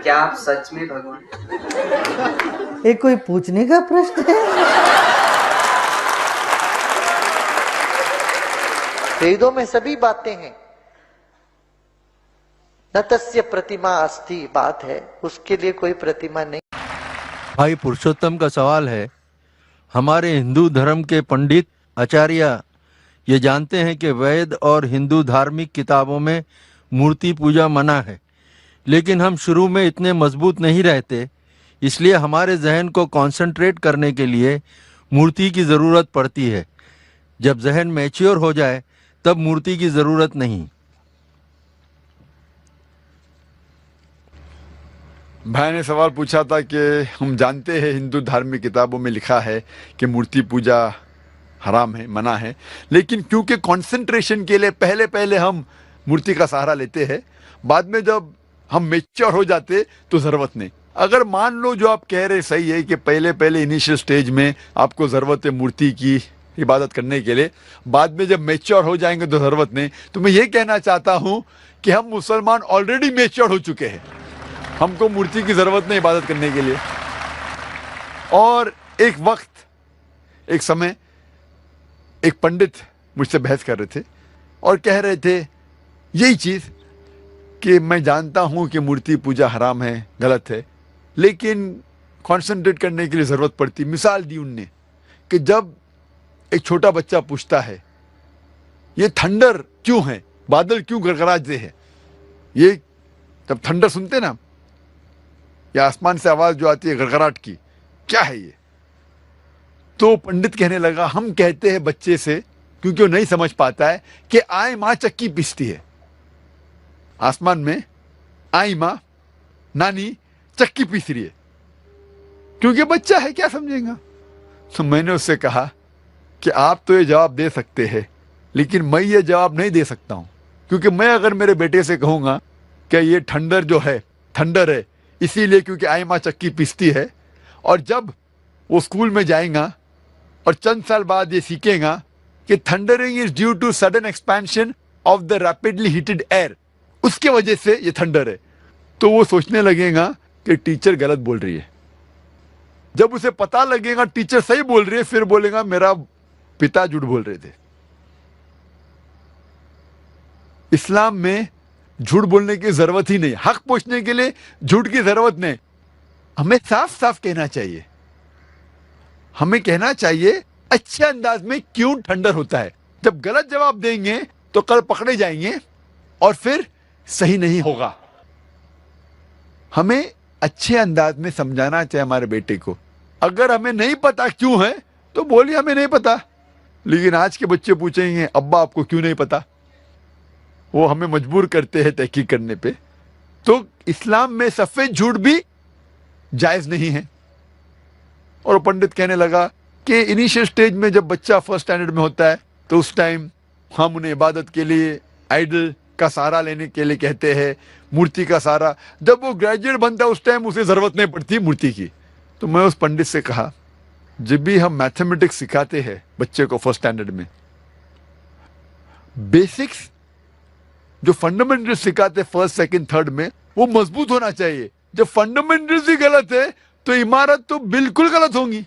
क्या आप सच में भगवान? ये कोई पूछने का प्रश्न है? वेदों में सभी बातें हैं। न तस्य प्रतिमा अस्ति, बात है उसके लिए कोई प्रतिमा नहीं। भाई पुरुषोत्तम का सवाल है, हमारे हिंदू धर्म के पंडित आचार्य ये जानते हैं कि वेद और हिंदू धार्मिक किताबों में मूर्ति पूजा मना है, लेकिन हम शुरू में इतने मजबूत नहीं रहते, इसलिए हमारे जहन को कंसंट्रेट करने के लिए मूर्ति की ज़रूरत पड़ती है। जब जहन मैच्योर हो जाए तब मूर्ति की ज़रूरत नहीं। भाई ने सवाल पूछा था कि हम जानते हैं हिंदू धार्मिक किताबों में लिखा है कि मूर्ति पूजा हराम है, मना है, लेकिन क्योंकि कंसंट्रेशन के लिए पहले पहले हम मूर्ति का सहारा लेते हैं, बाद में जब हम मैच्योर हो जाते तो ज़रूरत नहीं। अगर मान लो जो आप कह रहे सही है कि पहले पहले इनिशियल स्टेज में आपको ज़रूरत है मूर्ति की इबादत करने के लिए, बाद में जब मैच्योर हो जाएंगे तो ज़रूरत नहीं, तो मैं ये कहना चाहता हूँ कि हम मुसलमान ऑलरेडी मैच्योर हो चुके हैं, हमको मूर्ति की ज़रूरत नहीं इबादत करने के लिए। और एक वक्त, एक समय एक पंडित मुझसे बहस कर रहे थे और कह रहे थे यही चीज़ कि मैं जानता हूँ कि मूर्ति पूजा हराम है, गलत है, लेकिन कंसंट्रेट करने के लिए ज़रूरत पड़ती। मिसाल दी उनने कि जब एक छोटा बच्चा पूछता है ये थंडर क्यों है, बादल क्यों गड़गड़ाते हैं, ये जब थंडर सुनते ना, या आसमान से आवाज़ जो आती है गड़गड़ाहट की, क्या है ये? तो पंडित कहने लगा हम कहते हैं बच्चे से, क्योंकि वो नहीं समझ पाता है, कि आए माँ चक्की पीसती है। आसमान में आई माँ, नानी चक्की पीस रही है, क्योंकि बच्चा है, क्या समझेगा? तो मैंने उससे कहा कि आप तो ये जवाब दे सकते हैं, लेकिन मैं ये जवाब नहीं दे सकता हूँ, क्योंकि मैं अगर मेरे बेटे से कहूँगा कि ये ठंडर जो है थंडर है इसीलिए क्योंकि आई माँ चक्की पीसती है, और जब वो स्कूल में जाएगा और चंद साल बाद ये सीखेगा कि thundering is due to sudden expansion of the rapidly heated air, उसके वजह से ये थंडर है, तो वो सोचने लगेगा कि टीचर गलत बोल रही है। जब उसे पता लगेगा टीचर सही बोल रही है, फिर बोलेगा मेरा पिता झूठ बोल रहे थे। इस्लाम में झूठ बोलने की जरूरत ही नहीं, हक पूछने के लिए झूठ की जरूरत नहीं। हमें साफ साफ कहना चाहिए, हमें कहना चाहिए अच्छे अंदाज में क्यों ठंडर होता है। जब गलत जवाब देंगे तो कल पकड़े जाएंगे और फिर सही नहीं होगा। हमें अच्छे अंदाज में समझाना चाहिए हमारे बेटे को। अगर हमें नहीं पता क्यों है तो बोलिए हमें नहीं पता, लेकिन आज के बच्चे पूछेंगे अब्बा आपको क्यों नहीं पता, वो हमें मजबूर करते हैं तहकीक करने पे। तो इस्लाम में सफेद झूठ भी जायज नहीं है। और पंडित कहने लगा कि इनिशियल स्टेज में जब बच्चा फर्स्ट स्टैंडर्ड में होता है तो उस टाइम हम उन्हें इबादत के लिए आइडल का सहारा लेने के लिए कहते हैं, मूर्ति का सहारा। जब वो ग्रेजुएट बनता है उस टाइम उसे जरूरत नहीं पड़ती मूर्ति की। तो मैं उस पंडित से कहा, जब भी हम मैथमेटिक्स सिखाते हैं बच्चे को फर्स्ट स्टैंडर्ड में, बेसिक्स जो फंडामेंटल्स सिखाते फर्स्ट सेकंड थर्ड में, वो मजबूत होना चाहिए। जब फंडामेंटल्स ही गलत है तो इमारत तो बिल्कुल गलत होंगी।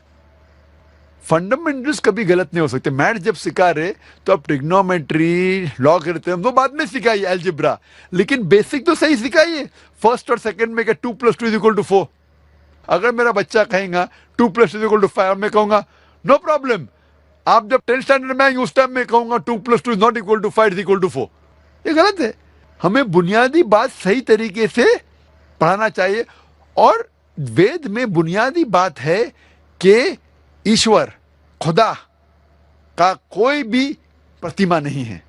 फंडामेंटल्स कभी गलत नहीं हो सकते। मैथ्स जब सिखा रहे तो आप ट्रिग्नोमेट्री, लॉगरिथम तो बाद में सिखाइए, अलजेब्रा, लेकिन बेसिक तो सही सिखाइए। फर्स्ट और सेकंड में क्या 2 + 2 = 4। अगर मेरा बच्चा कहेगा 2 + 2 = 5 और मैं कहूंगा नो प्रॉब्लम, आप जब 10th स्टैंडर्ड में आएंगे उस टाइम में कहूंगा 2 + 2 ≠ = 5 = 4, ये गलत है। हमें बुनियादी बात सही तरीके से पढ़ाना चाहिए। और वेद में बुनियादी बात है कि ईश्वर, खुदा का कोई भी प्रतिमा नहीं है,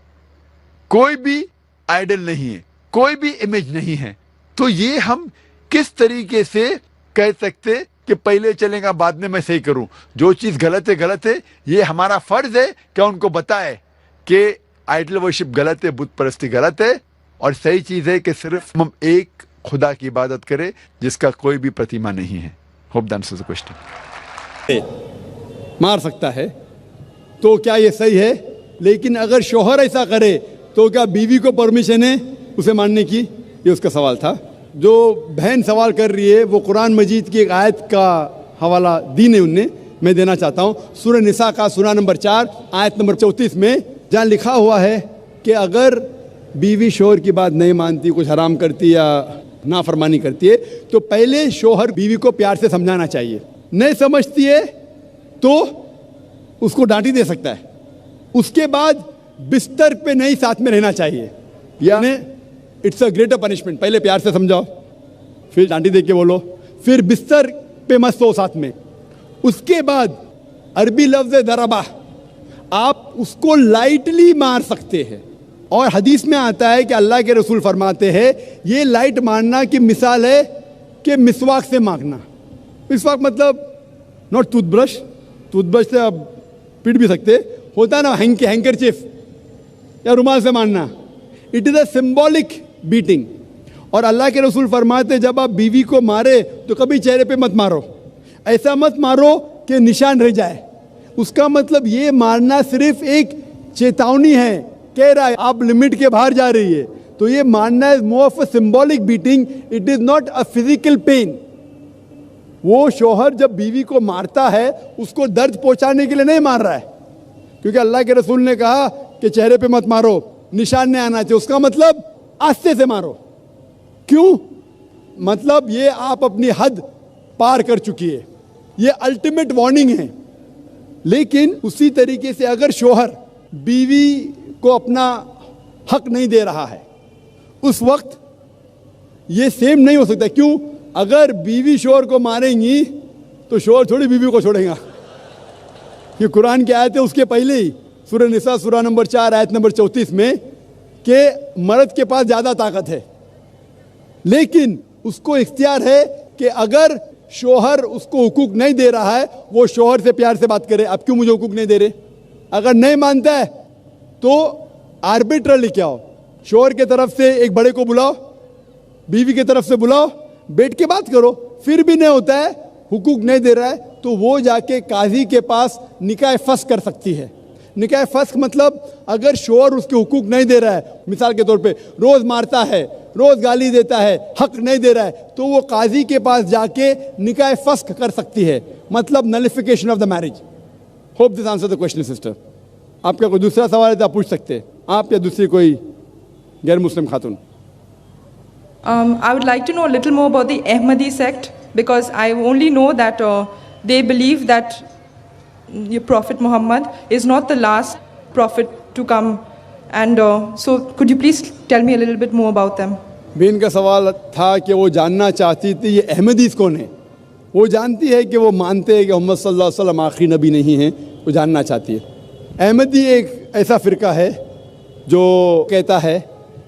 कोई भी आइडल नहीं है, कोई भी इमेज नहीं है। तो ये हम किस तरीके से कह सकते कि पहले चलेगा बाद में मैं सही करूं? जो चीज गलत है गलत है, ये हमारा फर्ज है कि उनको बताए कि आइडल वर्शिप गलत है, बुत परस्ती गलत है, और सही चीज है कि सिर्फ हम एक खुदा की इबादत करें जिसका कोई भी प्रतिमा नहीं है। Hope that answers the question. मार सकता है तो क्या ये सही है? लेकिन अगर शोहर ऐसा करे तो क्या बीवी को परमिशन है उसे मारने की? ये उसका सवाल था। जो बहन सवाल कर रही है वो कुरान मजीद की एक आयत का हवाला दी नहीं उनने, मैं देना चाहता हूँ। सूरह निसा का सूरा नंबर 4 आयत नंबर 34 में जहाँ लिखा हुआ है कि अगर बीवी शोहर की बात नहीं मानती, कुछ हराम करती या नाफरमानी करती है, तो पहले शोहर बीवी को प्यार से समझाना चाहिए। नहीं समझती है तो उसको डांटी दे सकता है। उसके बाद बिस्तर पे नहीं साथ में रहना चाहिए, यानी इट्स अ ग्रेटर पनिशमेंट। पहले प्यार से समझाओ, फिर डांटी दे के बोलो, फिर बिस्तर पे मत सो साथ में। उसके बाद अरबी लफ्ज़ दरबा, आप उसको लाइटली मार सकते हैं। और हदीस में आता है कि अल्लाह के रसूल फरमाते हैं ये लाइट मारना की मिसाल है कि मिसवाक से मांगना। मिसवाक मतलब नॉट टूथब्रश, टूथब्रश से आप पीट भी सकते, होता है ना हैंकरचीफ या रुमाल से मारना। It is a symbolic beating. और अल्लाह के रसूल फरमाते जब आप बीवी को मारे तो कभी चेहरे पे मत मारो, ऐसा मत मारो कि निशान रह जाए। उसका मतलब ये मारना सिर्फ एक चेतावनी है, कह रहा है आप लिमिट के बाहर जा रही है। तो ये मारना is more of a symbolic beating, it is not a physical pain. वो शौहर जब बीवी को मारता है उसको दर्द पहुंचाने के लिए नहीं मार रहा है, क्योंकि अल्लाह के रसूल ने कहा कि चेहरे पे मत मारो, निशान नहीं आना चाहिए। उसका मतलब आस्ते से मारो। क्यों? मतलब ये आप अपनी हद पार कर चुकी है, ये अल्टीमेट वार्निंग है। लेकिन उसी तरीके से अगर शौहर बीवी को अपना हक नहीं दे रहा है, उस वक्त ये सेम नहीं हो सकता। क्यों? अगर बीवी शौहर को मारेंगी तो शौहर थोड़ी बीवी को छोड़ेगा। ये कुरान की आयत है उसके पहले ही, सूरह निसा सूरा नंबर 4 आयत नंबर 34 में, कि मर्द के पास ज़्यादा ताकत है, लेकिन उसको इख्तियार है कि अगर शौहर उसको हुकूक नहीं दे रहा है, वो शौहर से प्यार से बात करे, आप क्यों मुझे हुकूक नहीं दे रहे। अगर नहीं मानता है तो आर्बिट्रर लेके आओ, शौहर के तरफ से एक बड़े को बुलाओ, बीवी की तरफ से बुलाओ, बैठ के बात करो। फिर भी नहीं होता है, हुकूक नहीं दे रहा है, तो वो जाके काजी के पास निकाह फस्ख कर सकती है। निकाह फस्ख मतलब अगर शौहर उसके हुकूक नहीं दे रहा है, मिसाल के तौर पे रोज़ मारता है, रोज़ गाली देता है, हक नहीं दे रहा है, तो वो काजी के पास जाके निकाह फस्ख कर सकती है, मतलब नलिफिकेशन of the marriage. Hope this answer the question sister. आपका कोई दूसरा सवाल है तो आप पूछ सकते हैं, आप या दूसरी कोई गैर मुस्लिम खातून। I would like to know a little more about the Ahmadi sect, because I only know that they believe that your Prophet Muhammad is not the last prophet to come, and so could you please tell me a little bit more about them? बहन का सवाल था कि वो जानना चाहती थी ये अहमदीस कौन है। वो जानती है कि वो मानते हैं कि मोहम्मद सल्लल्लाहु अलैहि वसल्लम आखिरी नबी नहीं हैं, वो जानना चाहती है। अहमदी एक ऐसा फ़िरका है जो कहता है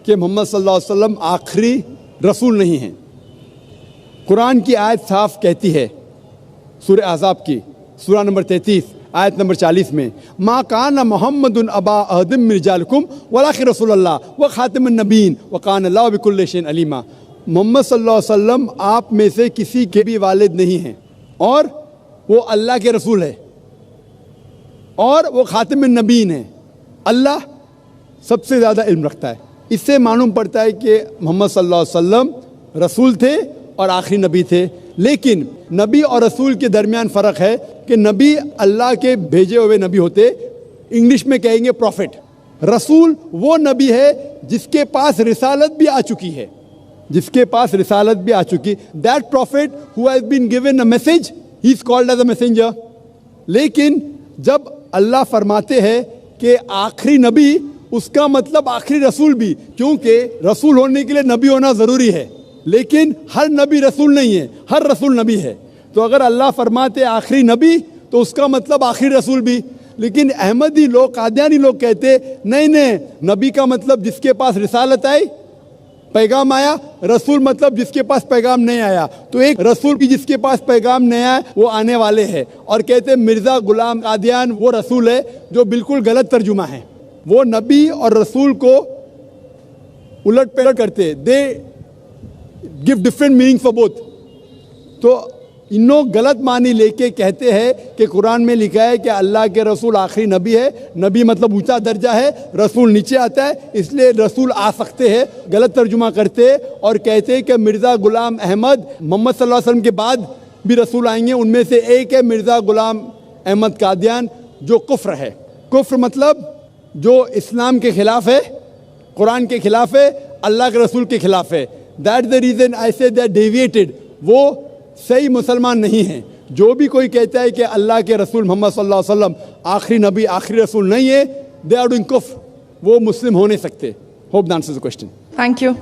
कि मोहम्मद सल्लल्लाहु अलैहि वसल्लम आखिरी रसूल नहीं हैं। कुरान की आयत साफ कहती है, सूरह अहज़ाब की सूरा नंबर 33 आयत नंबर 40 में, मा काना मोहम्मदुन अबा अहदिम मिन रिजालिकुम वलाकिन रसूलुल्लाह व खातिमुन नबीन व काना अल्लाहु बिकुल्लि शैइन अलीमा। मोहम्मद सल्लल्लाहु अलैहि वसल्लम आप में से किसी के भी वालिद नहीं हैं, और वो अल्लाह के रसूल है, और वो खातिमुन नबीन है। अल्लाह सबसे ज़्यादा इल्म रखता है। इससे मालूम पड़ता है कि मोहम्मद सल्लल्लाहु अलैहि वसल्लम रसूल थे और आखिरी नबी थे। लेकिन नबी और रसूल के दरमियान फ़र्क है कि नबी अल्लाह के भेजे हुए नबी होते, इंग्लिश में कहेंगे प्रॉफिट। रसूल वो नबी है जिसके पास रिसालत भी आ चुकी है, जिसके पास रिसालत भी आ चुकी। That prophet who has been given a message, he is called as a messenger. लेकिन जब अल्लाह फरमाते हैं कि आखिरी नबी, उसका मतलब आखिरी रसूल भी, क्योंकि रसूल होने के लिए नबी होना ज़रूरी है, लेकिन हर नबी रसूल नहीं है, हर रसूल नबी है। तो अगर अल्लाह फरमाते आखिरी नबी तो उसका मतलब आखिरी रसूल भी। लेकिन अहमदी लोग, कादियानी लोग कहते नहीं नहीं, नबी का मतलब जिसके पास रिसालत आई, पैगाम आया, रसूल मतलब जिसके पास पैगाम नहीं आया। तो एक रसूल की जिसके पास पैगाम नहीं आया वो आने वाले हैं। और कहते मिर्ज़ा गुलाम कादियान वो रसूल है, जो बिल्कुल गलत तर्जुमा है। वो नबी और रसूल को उलट पलट करते, they give different meaning for both. तो इन लोग गलत मानी लेके कहते हैं कि कुरान में लिखा है कि अल्लाह के रसूल आखिरी नबी है। नबी मतलब ऊंचा दर्जा है, रसूल नीचे आता है, इसलिए रसूल आ सकते हैं। गलत तर्जुमा करते हैं और कहते हैं कि मिर्ज़ा गुलाम अहमद मोहम्मद सल्लल्लाहु अलैहि वसल्लम के बाद भी रसूल आएंगे, उनमें से एक है मिर्ज़ा गुलाम अहमद कादियान, जो कुफ्र है। कुफ्र मतलब जो इस्लाम के खिलाफ है, कुरान के खिलाफ है, अल्लाह के रसूल के खिलाफ है। That the reason I say that deviated, वो सही मुसलमान नहीं है। जो भी कोई कहता है कि अल्लाह के रसूल मोहम्मद सल्लल्लाहु अलैहि वसल्लम आखिरी नबी आखिरी रसूल नहीं है, दे आर डूइंग कुफ्र, वो मुस्लिम हो नहीं सकते। Hope that answers the question. Thank you.